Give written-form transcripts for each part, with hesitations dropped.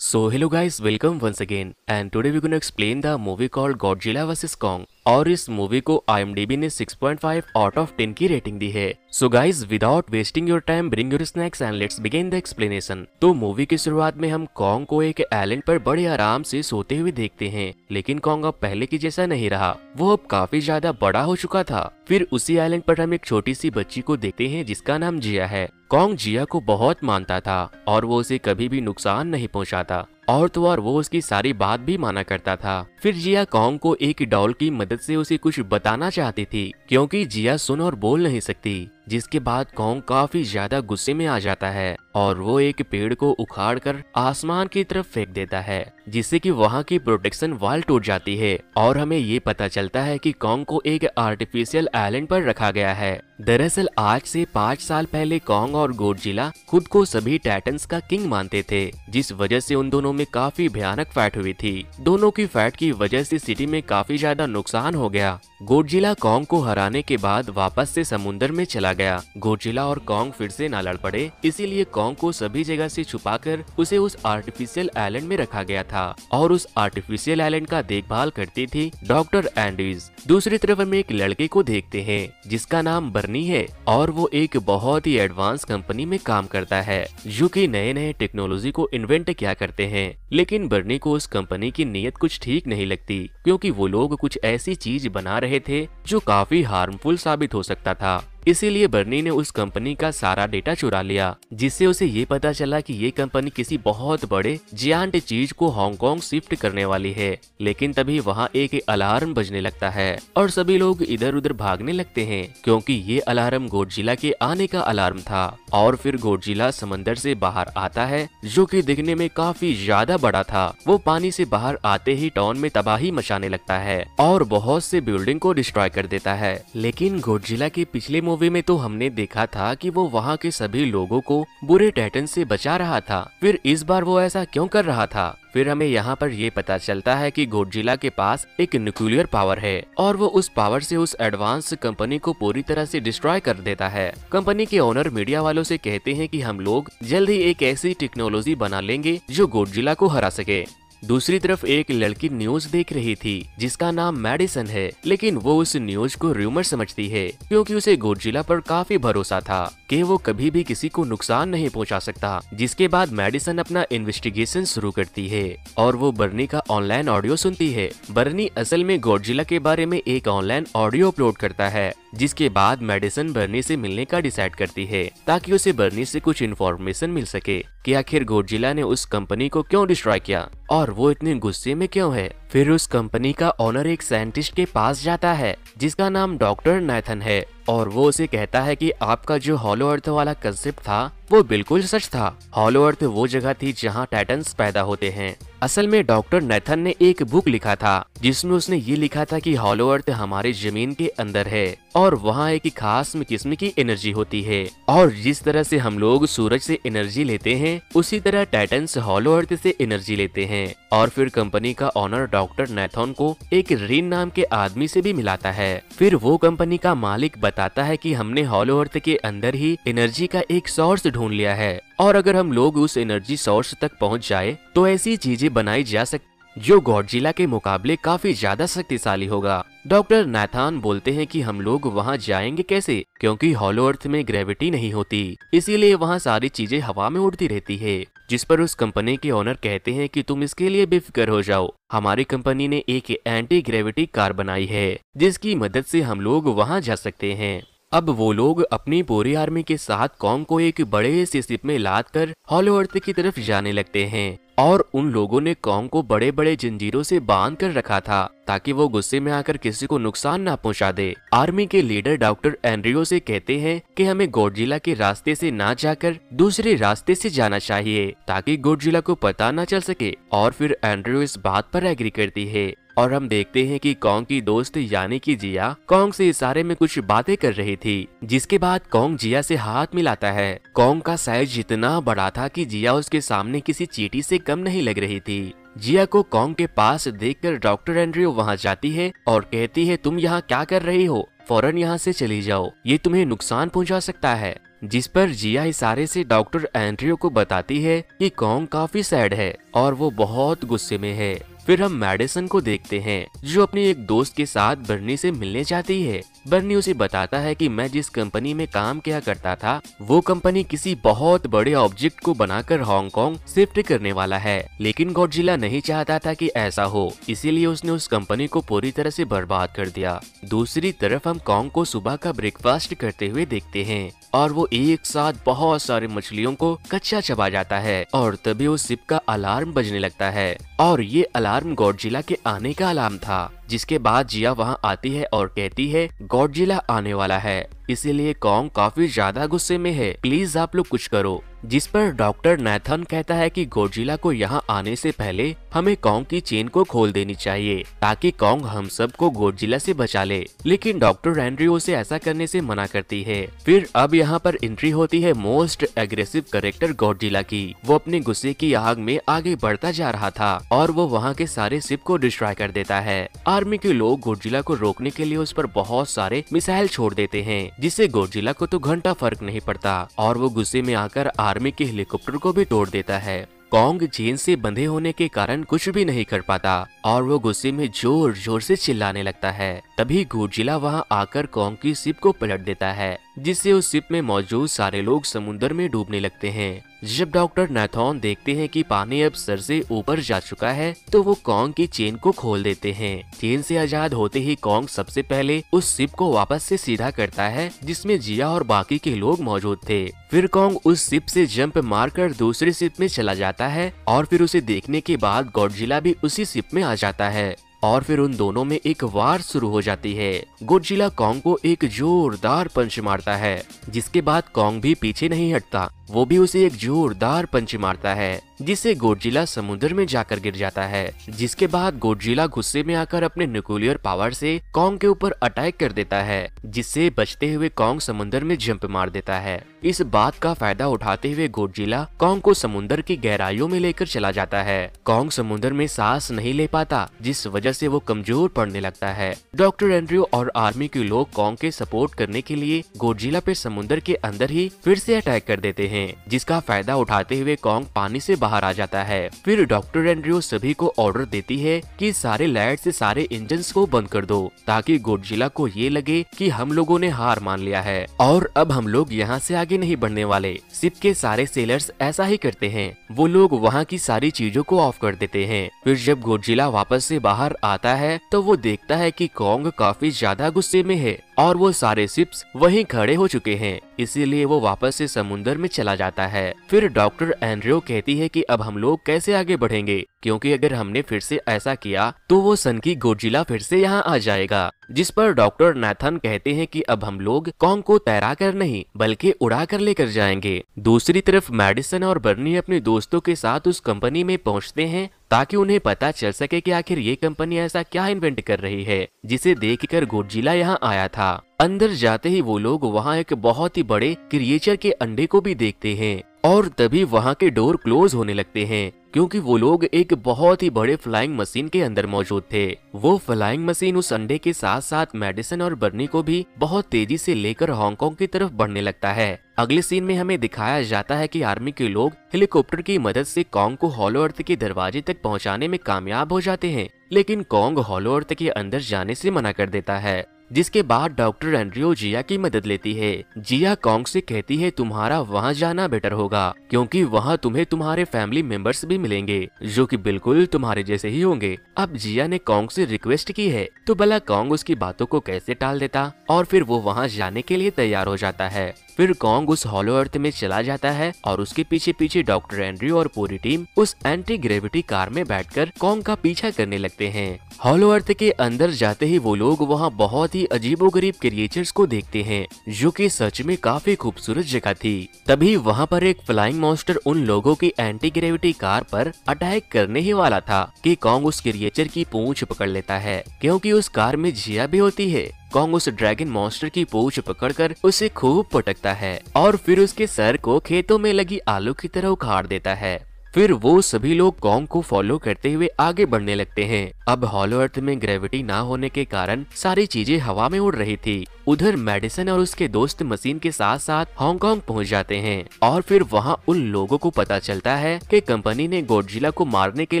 So hello guys, welcome once again and today we're gonna explain the movie called Godzilla vs Kong और इस movie को IMDb ने 6.5 out of 10 की rating दी है। So guys without wasting your time bring your snacks and let's begin the explanation. तो movie की शुरुआत में हम कॉन्ग को एक आइलैंड पर बड़े आराम से सोते हुए देखते हैं, लेकिन कॉन्ग अब पहले की जैसा नहीं रहा, वो अब काफी ज्यादा बड़ा हो चुका था। फिर उसी आइलैंड पर हम एक छोटी सी बच्ची को देखते हैं जिसका नाम जिया है। कॉन्ग जिया को बहुत मानता था और वो उसे कभी भी नुकसान नहीं पहुंचाता और तो और वो उसकी सारी बात भी माना करता था। फिर जिया कॉन्ग को एक डॉल की मदद से उसे कुछ बताना चाहती थी क्योंकि जिया सुन और बोल नहीं सकती, जिसके बाद कॉन्ग काफी ज्यादा गुस्से में आ जाता है और वो एक पेड़ को उखाड़ कर आसमान की तरफ फेंक देता है, जिससे कि वहाँ की प्रोटेक्शन वॉल टूट जाती है और हमें ये पता चलता है कि कॉन्ग को एक आर्टिफिशियल आइलैंड पर रखा गया है। दरअसल आज से 5 साल पहले कॉन्ग और गोडजिला खुद को सभी टाइटन्स का किंग मानते थे, जिस वजह से उन दोनों में काफी भयानक फाइट हुई थी। दोनों की फाइट की वजह से सिटी में काफी ज्यादा नुकसान हो गया। गोडजिला कॉन्ग को हराने के बाद वापस से समुद्र में चला गया। गोडजिला और कॉन्ग फिर से ना लड़ पड़े, इसीलिए कॉन्ग को सभी जगह से छुपाकर उसे उस आर्टिफिशियल आइलैंड में रखा गया था और उस आर्टिफिशियल आइलैंड का देखभाल करती थी डॉक्टर एंडीज। दूसरी तरफ हम एक लड़के को देखते हैं जिसका नाम बर्नी है और वो एक बहुत ही एडवांस कंपनी में काम करता है जो कि नए नए टेक्नोलॉजी को इन्वेंट किया करते हैं। लेकिन बर्नी को उस कंपनी की नीयत कुछ ठीक नहीं लगती क्योंकि वो लोग कुछ ऐसी चीज बना रहे थे जो काफी हार्मफुल साबित हो सकता था। इसीलिए बर्नी ने उस कंपनी का सारा डेटा चुरा लिया, जिससे उसे ये पता चला कि ये कंपनी किसी बहुत बड़े जियांट चीज को हांगकांग शिफ्ट करने वाली है। लेकिन तभी वहाँ एक अलार्म बजने लगता है और सभी लोग इधर उधर भागने लगते हैं क्योंकि ये अलार्म गोडजिला के आने का अलार्म था। और फिर गोडजिला समंदर से बाहर आता है जो कि दिखने में काफी ज्यादा बड़ा था। वो पानी से बाहर आते ही टाउन में तबाही मचाने लगता है और बहुत से बिल्डिंग को डिस्ट्रॉय कर देता है। लेकिन गोडजिला के पिछले मूवी में तो हमने देखा था कि वो वहाँ के सभी लोगों को बुरे टाइटन से बचा रहा था, फिर इस बार वो ऐसा क्यों कर रहा था? फिर हमें यहाँ पर ये पता चलता है कि गोडजिला के पास एक न्यूक्लियर पावर है और वो उस पावर से उस एडवांस कंपनी को पूरी तरह से डिस्ट्रॉय कर देता है। कंपनी के ओनर मीडिया वालों से कहते हैं कि हम लोग जल्द ही एक ऐसी टेक्नोलॉजी बना लेंगे जो गोडजिला को हरा सके। दूसरी तरफ एक लड़की न्यूज देख रही थी जिसका नाम मैडिसन है, लेकिन वो उस न्यूज को र्यूमर समझती है क्योंकि उसे गोडजिला पर काफी भरोसा था कि वो कभी भी किसी को नुकसान नहीं पहुंचा सकता। जिसके बाद मैडिसन अपना इन्वेस्टिगेशन शुरू करती है और वो बर्नी का ऑनलाइन ऑडियो सुनती है। बर्नी असल में गोडजिला के बारे में एक ऑनलाइन ऑडियो अपलोड करता है, जिसके बाद मैडिसन बर्नी से मिलने का डिसाइड करती है ताकि उसे बर्नी से कुछ इन्फॉर्मेशन मिल सके कि आखिर गोडजिला ने उस कंपनी को क्यों डिस्ट्रॉय किया और वो इतने गुस्से में क्यों है। फिर उस कंपनी का ओनर एक साइंटिस्ट के पास जाता है जिसका नाम डॉक्टर नाथन है और वो उसे कहता है कि आपका जो हॉलो अर्थ वाला कंसेप्ट था वो बिल्कुल सच था। हॉलो अर्थ वो जगह थी जहाँ टाइटन्स पैदा होते हैं। असल में डॉक्टर नेथन ने एक बुक लिखा था जिसमें उसने ये लिखा था कि हॉलो अर्थ हमारे जमीन के अंदर है और वहाँ एक खास किस्म की एनर्जी होती है और जिस तरह से हम लोग सूरज से एनर्जी लेते हैं उसी तरह टाइटन्स हॉलो अर्थ से एनर्जी लेते हैं। और फिर कंपनी का ओनर डॉक्टर नेथन को एक रीन नाम के आदमी से भी मिलाता है। फिर वो कंपनी का मालिक बताता है कि हमने हॉलो अर्थ के अंदर ही एनर्जी का एक सोर्स ढूंढ लिया है और अगर हम लोग उस एनर्जी सोर्स तक पहुंच जाए तो ऐसी चीजें बनाई जा सकती जो गॉडजिला के मुकाबले काफी ज्यादा शक्तिशाली होगा। डॉक्टर नाथान बोलते हैं कि हम लोग वहां जाएंगे कैसे, क्योंकि हॉलो अर्थ में ग्रेविटी नहीं होती, इसीलिए वहां सारी चीजें हवा में उड़ती रहती है। जिस पर उस कंपनी के ओनर कहते हैं कि तुम इसके लिए बेफिक्र हो जाओ, हमारी कंपनी ने एक एंटी ग्रेविटी कार बनाई है जिसकी मदद से हम लोग वहां जा सकते हैं। अब वो लोग अपनी पूरी आर्मी के साथ कॉन्ग को एक बड़े से शिप में लाद कर हॉलो अर्थ की तरफ जाने लगते हैं और उन लोगों ने कॉन्ग को बड़े बड़े जंजीरों से बांध कर रखा था ताकि वो गुस्से में आकर किसी को नुकसान ना पहुंचा दे। आर्मी के लीडर डॉक्टर एंड्रियो से कहते हैं कि हमें गोडजिला के रास्ते से ना जाकर दूसरे रास्ते से जाना चाहिए ताकि गोडजिला को पता ना चल सके और फिर एंड्रियो इस बात पर एग्री करती है और हम देखते हैं कि कॉन्ग की दोस्त यानी कि जिया कॉन्ग से इशारे में कुछ बातें कर रही थी, जिसके बाद कॉन्ग जिया से हाथ मिलाता है। कॉन्ग का साइज इतना बड़ा था कि जिया उसके सामने किसी चींटी से कम नहीं लग रही थी। जिया को कॉन्ग के पास देखकर डॉक्टर एंड्रियो वहां जाती है और कहती है तुम यहाँ क्या कर रही हो, फौरन यहाँ से चली जाओ, ये तुम्हें नुकसान पहुंचा सकता है। जिस पर जिया इशारे से डॉक्टर एंड्रयू को बताती है कि कॉन्ग काफी सैड है और वो बहुत गुस्से में है। फिर हम मैडिसन को देखते हैं जो अपने एक दोस्त के साथ बर्नी से मिलने जाती है। बर्नी उसे बताता है कि मैं जिस कंपनी में काम किया करता था वो कंपनी किसी बहुत बड़े ऑब्जेक्ट को बनाकर हांगकांग शिफ्ट करने वाला है, लेकिन गॉडजिला नहीं चाहता था कि ऐसा हो, इसीलिए उसने उस कंपनी को पूरी तरह से बर्बाद कर दिया। दूसरी तरफ हम कॉन्ग को सुबह का ब्रेकफास्ट करते हुए देखते हैं और वो एक साथ बहुत सारे मछलियों को कच्चा चबा जाता है और तभी उस शिप का अलार्म बजने लगता है और ये अलार्म गॉडजिला के आने का अलार्म था। जिसके बाद जिया वहां आती है और कहती है गॉडजिला आने वाला है, इसीलिए कॉन्ग काफी ज्यादा गुस्से में है, प्लीज आप लोग कुछ करो। जिस पर डॉक्टर नैथन कहता है कि गॉडजिला को यहाँ आने से पहले हमें कॉन्ग की चेन को खोल देनी चाहिए ताकि कॉन्ग हम सबको गॉडजिला से बचा ले, लेकिन डॉक्टर एंड्रयू उसे ऐसा करने से मना करती है। फिर अब यहाँ पर एंट्री होती है मोस्ट एग्रेसिव कैरेक्टर गॉडजिला की। वो अपने गुस्से की आग में आगे बढ़ता जा रहा था और वो वहाँ के सारे शिप को डिस्ट्रॉय कर देता है। आर्मी के लोग गॉडजिला को रोकने के लिए उस पर बहुत सारे मिसाइल छोड़ देते हैं, जिससे गॉडजिला को तो घंटा फर्क नहीं पड़ता और वो गुस्से में आकर आर्मी के हेलीकॉप्टर को भी तोड़ देता है। कॉन्ग चेन से बंधे होने के कारण कुछ भी नहीं कर पाता और वो गुस्से में जोर जोर से चिल्लाने लगता है। तभी गॉडजिला वहां आकर कॉन्ग की शिप को पलट देता है, जिससे उस शिप में मौजूद सारे लोग समुद्र में डूबने लगते हैं। जब डॉक्टर नैथन देखते हैं कि पानी अब सर से ऊपर जा चुका है तो वो कॉन्ग की चेन को खोल देते हैं। चेन से आजाद होते ही कॉन्ग सबसे पहले उस शिप को वापस से सीधा करता है जिसमें जिया और बाकी के लोग मौजूद थे। फिर कॉन्ग उस शिप से जंप मारकर दूसरी शिप में चला जाता है और फिर उसे देखने के बाद गॉडजिला भी उसी शिप में आ जाता है और फिर उन दोनों में एक वार शुरू हो जाती है। गॉडजिला कॉन्ग को एक जोरदार पंच मारता है, जिसके बाद कॉन्ग भी पीछे नहीं हटता, वो भी उसे एक जोरदार पंच मारता है जिससे गॉडजिला समुद्र में जाकर गिर जाता है। जिसके बाद गॉडजिला गुस्से में आकर अपने न्यूक्लियर पावर से कॉन्ग के ऊपर अटैक कर देता है, जिससे बचते हुए कॉन्ग समुद्र में जंप मार देता है। इस बात का फायदा उठाते हुए गॉडजिला कॉन्ग को समुद्र की गहराइयों में लेकर चला जाता है। कॉन्ग समुद्र में सांस नहीं ले पाता, जिस वजह से वो कमजोर पड़ने लगता है। डॉक्टर एंड्रयू और आर्मी के लोग कॉन्ग के सपोर्ट करने के लिए गॉडजिला पे समुद्र के अंदर ही फिर से अटैक कर देते हैं, जिसका फायदा उठाते हुए कॉन्ग पानी से बाहर आ जाता है। फिर डॉक्टर एंड्रयू सभी को ऑर्डर देती है कि सारे लाइट से सारे इंजन्स को बंद कर दो ताकि गॉडजिला को ये लगे कि हम लोगों ने हार मान लिया है और अब हम लोग यहाँ से आगे नहीं बढ़ने वाले। शिप के सारे सेलर्स ऐसा ही करते हैं, वो लोग वहाँ की सारी चीजों को ऑफ कर देते हैं। फिर जब गॉडजिला वापस से बाहर आता है तो वो देखता है कि कॉन्ग काफी ज्यादा गुस्से में है और वो सारे शिप्स वहीं खड़े हो चुके हैं, इसीलिए वो वापस से समुद्र में चला जाता है। फिर डॉक्टर एंड्रयू कहती है कि अब हम लोग कैसे आगे बढ़ेंगे, क्योंकि अगर हमने फिर से ऐसा किया तो वो सन की गॉडजिला फिर से यहाँ आ जाएगा। जिस पर डॉक्टर नैथन कहते हैं कि अब हम लोग कॉन्ग को तैरा कर नहीं बल्कि उड़ा कर लेकर जाएंगे। दूसरी तरफ मैडिसन और बर्नी अपने दोस्तों के साथ उस कंपनी में पहुँचते हैं ताकि उन्हें पता चल सके कि आखिर ये कंपनी ऐसा क्या इन्वेंट कर रही है जिसे देखकर गॉडजिला यहाँ आया था। अंदर जाते ही वो लोग वहाँ एक बहुत ही बड़े क्रिएचर के अंडे को भी देखते हैं और तभी वहाँ के डोर क्लोज होने लगते हैं क्योंकि वो लोग एक बहुत ही बड़े फ्लाइंग मशीन के अंदर मौजूद थे। वो फ्लाइंग मशीन उस अंडे के साथ साथ मेडिसन और बर्नी को भी बहुत तेजी से लेकर हांगकांग की तरफ बढ़ने लगता है। अगले सीन में हमें दिखाया जाता है कि आर्मी के लोग हेलीकॉप्टर की मदद से कॉन्ग को हॉलो अर्थ के दरवाजे तक पहुंचाने में कामयाब हो जाते हैं, लेकिन कॉन्ग हॉलो अर्थ के अंदर जाने से मना कर देता है। जिसके बाद डॉक्टर एंड्रयू जिया की मदद लेती है। जिया कॉन्ग से कहती है तुम्हारा वहाँ जाना बेटर होगा क्योंकि वहाँ तुम्हें तुम्हारे फैमिली मेंबर्स भी मिलेंगे जो कि बिल्कुल तुम्हारे जैसे ही होंगे। अब जिया ने कॉन्ग से रिक्वेस्ट की है तो भला कॉन्ग उसकी बातों को कैसे टाल देता और फिर वो वहाँ जाने के लिए तैयार हो जाता है। फिर कॉन्ग उस हॉलो अर्थ में चला जाता है और उसके पीछे पीछे डॉक्टर एंड्रयू और पूरी टीम उस एंटी ग्रेविटी कार में बैठकर कॉन्ग का पीछा करने लगते हैं। हॉलो अर्थ के अंदर जाते ही वो लोग वहाँ बहुत ही अजीबोगरीब क्रिएचर्स को देखते हैं जो कि सच में काफी खूबसूरत जगह थी। तभी वहाँ पर एक फ्लाइंग मॉन्स्टर उन लोगों की एंटी ग्रेविटी कार पर अटैक करने ही वाला था कि कॉन्ग उस क्रिएचर की पूंछ पकड़ लेता है क्योंकि उस कार में जिया भी होती है। कॉन्ग उस ड्रैगन मॉन्स्टर की पूंछ पकड़कर उसे खूब पटकता है और फिर उसके सर को खेतों में लगी आलू की तरह उखाड़ देता है। फिर वो सभी लोग कॉन्ग को फॉलो करते हुए आगे बढ़ने लगते हैं। अब हॉलो अर्थ में ग्रेविटी ना होने के कारण सारी चीजें हवा में उड़ रही थी। उधर मेडिसन और उसके दोस्त मशीन के साथ साथ हांगकांग पहुंच जाते हैं और फिर वहां उन लोगों को पता चलता है कि कंपनी ने गॉडजिला को मारने के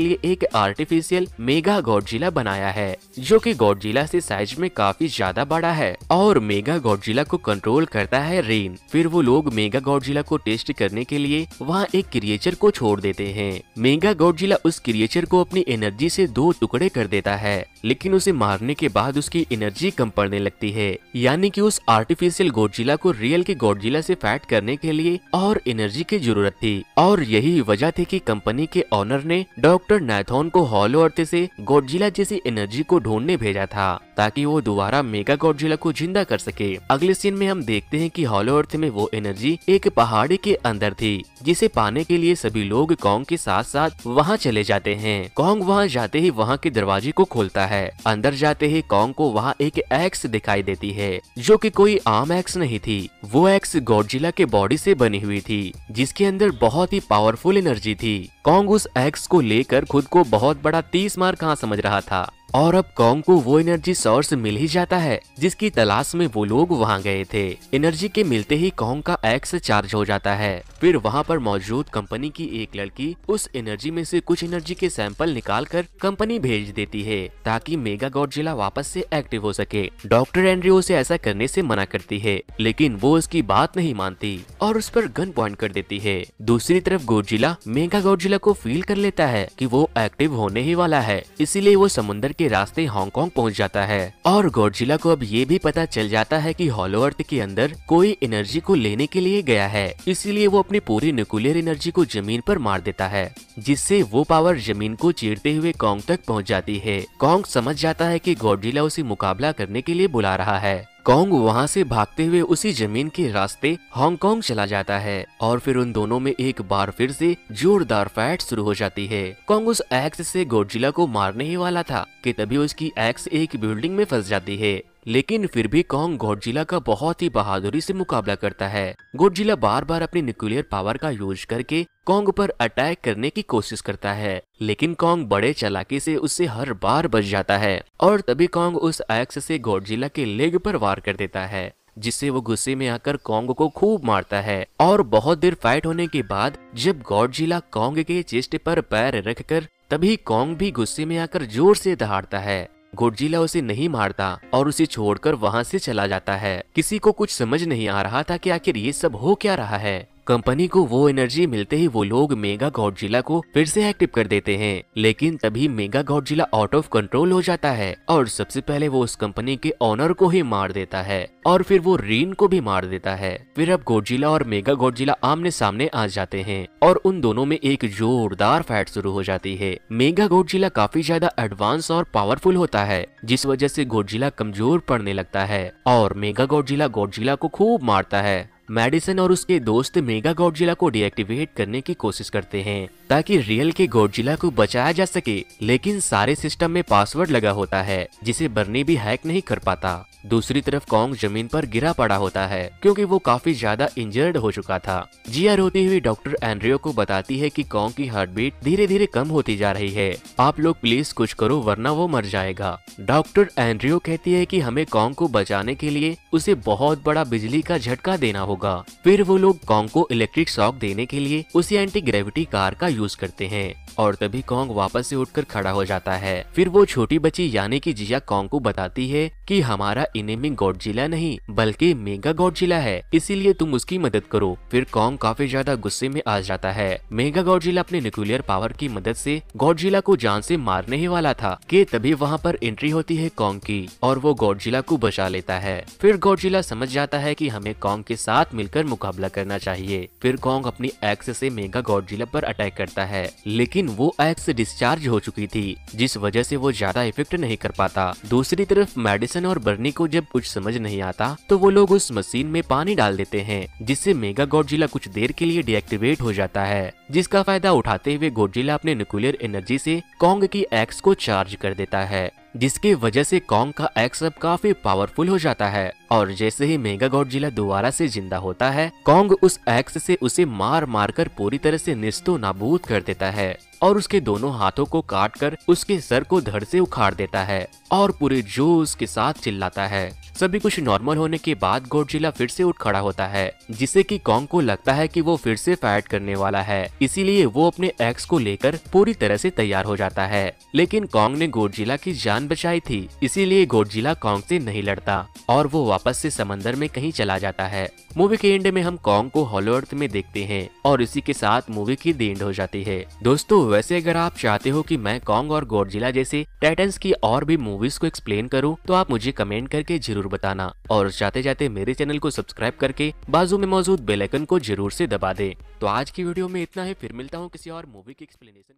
लिए एक आर्टिफिशियल मेगा गॉडजिला बनाया है, जो कि गॉडजिला से साइज में काफी ज्यादा बड़ा है और मेगा गॉडजिला को कंट्रोल करता है रेन। फिर वो लोग मेगा गॉडजिला को टेस्ट करने के लिए वहाँ एक क्रिएचर को छोड़ देते हैं। मेगा गॉडजिला उस क्रिएचर को अपनी एनर्जी से 2 टुकड़े कर देता है, लेकिन उसे मारने के बाद उसकी एनर्जी कम पड़ने लगती है, यानी कि उस आर्टिफिशियल गॉडजिला को रियल के गॉडजिला से फाइट करने के लिए और एनर्जी की जरूरत थी। और यही वजह थी कि कंपनी के ओनर ने डॉक्टर नाथॉन को हॉलो अर्थ से गॉडजिला जैसी एनर्जी को ढूंढने भेजा था, ताकि वो दोबारा मेगा गॉडजिला को जिंदा कर सके। अगले सीन में हम देखते हैं कि हॉलो अर्थ में वो एनर्जी एक पहाड़ी के अंदर थी, जिसे पाने के लिए सभी लोग कॉन्ग के साथ साथ वहाँ चले जाते हैं। कॉन्ग वहाँ जाते ही वहाँ के दरवाजे को खोलता है। अंदर जाते ही कॉन्ग को वहाँ एक एक्स दिखाई देती है, जो कि कोई आम एक्स नहीं थी। वो एक्स गॉडजिला के बॉडी से बनी हुई थी, जिसके अंदर बहुत ही पावरफुल एनर्जी थी। कॉन्ग उस एक्स को लेकर खुद को बहुत बड़ा 30 मार कहाँ समझ रहा था, और अब कॉन्ग को वो एनर्जी सोर्स मिल ही जाता है जिसकी तलाश में वो लोग वहाँ गए थे। एनर्जी के मिलते ही कॉन्ग का एक्स चार्ज हो जाता है। फिर वहाँ पर मौजूद कंपनी की एक लड़की उस एनर्जी में से कुछ एनर्जी के सैंपल निकाल कर कंपनी भेज देती है, ताकि मेगा गॉडजिला वापस से एक्टिव हो सके। डॉक्टर एंड्रयू उसे ऐसा करने से मना करती है, लेकिन वो उसकी बात नहीं मानती और उस पर गन पॉइंट कर देती है। दूसरी तरफ गॉडजिला मेगा गॉडजिला को फील कर लेता है कि वो एक्टिव होने ही वाला है, इसीलिए वो समुद्र के रास्ते हांगकांग पहुंच जाता है। और गॉडजिला को अब ये भी पता चल जाता है कि हॉलो अर्थ के अंदर कोई एनर्जी को लेने के लिए गया है, इसीलिए वो अपनी पूरी न्यूक्लियर एनर्जी को जमीन पर मार देता है, जिससे वो पावर जमीन को चीरते हुए कॉन्ग तक पहुंच जाती है। कॉन्ग समझ जाता है कि गॉडजिला उसे मुकाबला करने के लिए बुला रहा है। कॉन्ग वहाँ से भागते हुए उसी जमीन के रास्ते हांगकांग चला जाता है और फिर उन दोनों में एक बार फिर से जोरदार फाइट शुरू हो जाती है। कॉन्ग उस एक्स से गॉडजिला को मारने ही वाला था कि तभी उसकी एक्स एक बिल्डिंग में फंस जाती है, लेकिन फिर भी कॉन्ग गॉडजिला का बहुत ही बहादुरी से मुकाबला करता है। गॉडजिला बार बार अपनी न्यूक्लियर पावर का यूज करके कॉन्ग पर अटैक करने की कोशिश करता है, लेकिन कॉन्ग बड़े चालाकी से उससे हर बार बच जाता है और तभी कॉन्ग उस एक्स से गॉडजिला के लेग पर वार कर देता है, जिससे वो गुस्से में आकर कॉन्ग को खूब मारता है। और बहुत देर फाइट होने के बाद जब गॉडजिला कॉन्ग के चेस्ट पर पैर रखकर, तभी कॉन्ग भी गुस्से में आकर जोर से दहाड़ता है। गॉडजिला उसे नहीं मारता और उसे छोड़कर वहां से चला जाता है। किसी को कुछ समझ नहीं आ रहा था कि आखिर ये सब हो क्या रहा है। कंपनी को वो एनर्जी मिलते ही वो लोग मेगा गॉडजिला को फिर से एक्टिव कर देते हैं, लेकिन तभी mega Godzilla out of control हो जाता है और सबसे पहले वो उस कंपनी के ओनर को ही मार देता है और फिर वो रीन को भी मार देता है। फिर अब गॉडजिला और मेगा गॉडजिला आमने सामने आ जाते हैं और उन दोनों में एक जोरदार फाइट शुरू हो जाती है। मेगा गॉडजिला काफी ज्यादा एडवांस और पावरफुल होता है, जिस वजह से गॉडजिला कमजोर पड़ने लगता है और मेगा गॉडजिला को खूब मारता है। मेडिसन और उसके दोस्त मेगा गॉडजिला को डीएक्टिवेट करने की कोशिश करते हैं ताकि रियल के गॉडजिला को बचाया जा सके, लेकिन सारे सिस्टम में पासवर्ड लगा होता है जिसे बर्नी भी हैक नहीं कर पाता। दूसरी तरफ कॉन्ग जमीन पर गिरा पड़ा होता है क्योंकि वो काफी ज्यादा इंजर्ड हो चुका था। जिया रोती हुई डॉक्टर एंड्रयू को बताती है कि कॉन्ग की हार्ट बीट धीरे धीरे कम होती जा रही है, आप लोग प्लीज कुछ करो वरना वो मर जाएगा। डॉक्टर एंड्रयू कहती है कि हमें कॉन्ग को बचाने के लिए उसे बहुत बड़ा बिजली का झटका देना होगा। फिर वो लोग कॉन्ग को इलेक्ट्रिक शॉक देने के लिए उसी एंटी ग्रेविटी कार का यूज करते हैं और तभी कॉन्ग वापस से उठकर खड़ा हो जाता है। फिर वो छोटी बच्ची यानी कि जिया कॉन्ग को बताती है कि हमारा एनिमी गॉडजिला नहीं बल्कि मेगा गॉडजिला है, इसीलिए तुम उसकी मदद करो। फिर कॉन्ग काफी ज्यादा गुस्से में आ जाता है। मेगा गॉडजिला अपने न्यूक्लियर पावर की मदद से गॉडजिला को जान से मारने ही वाला था कि तभी वहाँ पर एंट्री होती है कॉन्ग की और वो गॉडजिला को बचा लेता है। फिर गॉडजिला समझ जाता है कि हमें कॉन्ग के साथ मिलकर मुकाबला करना चाहिए। फिर कॉन्ग अपनी एक्स से मेगा गॉडजिला पर अटैक करता है, लेकिन वो एक्स डिस्चार्ज हो चुकी थी जिस वजह से वो ज्यादा इफेक्ट नहीं कर पाता। दूसरी तरफ मेडिसन और बर्नी को जब कुछ समझ नहीं आता तो वो लोग उस मशीन में पानी डाल देते हैं, जिससे मेगा गॉडजिला कुछ देर के लिए डीएक्टिवेट हो जाता है, जिसका फायदा उठाते हुए गॉडजिला अपने न्यूक्लियर एनर्जी से कॉन्ग की एक्स को चार्ज कर देता है। जिसके वजह से कॉन्ग का एक्स अब काफी पावरफुल हो जाता है। और जैसे ही मेगा गॉडजिला दोबारा से जिंदा होता है, कॉन्ग उस एक्स से उसे मार मार कर पूरी तरह से निस्तो नाबूद कर देता है और उसके दोनों हाथों को काट कर उसके सर को धड़ से उखाड़ देता है और पूरे जोश के साथ चिल्लाता है। सभी कुछ नॉर्मल होने के बाद गॉडजिला फिर से उठ खड़ा होता है, जिससे कि कॉन्ग को लगता है कि वो फिर से फाइट करने वाला है, इसीलिए वो अपने एक्स को लेकर पूरी तरह से तैयार हो जाता है। लेकिन कॉन्ग ने गॉडजिला की जान बचाई थी, इसीलिए गॉडजिला कॉन्ग से नहीं लड़ता और वो वापस से समंदर में कहीं चला जाता है। मूवी के एंड में हम कॉन्ग को हॉलो अर्थ में देखते हैं और इसी के साथ मूवी की दी एंड हो जाती है। दोस्तों, वैसे अगर आप चाहते हो कि मैं कॉन्ग और गॉडजिला जैसे टाइटन्स की और भी मूवीज को एक्सप्लेन करूं, तो आप मुझे कमेंट करके जरूर बताना और जाते जाते मेरे चैनल को सब्सक्राइब करके बाजू में मौजूद बेल आइकन को जरूर से दबा दे। तो आज की वीडियो में इतना ही, फिर मिलता हूँ किसी और मूवी की एक्सप्लेनेशन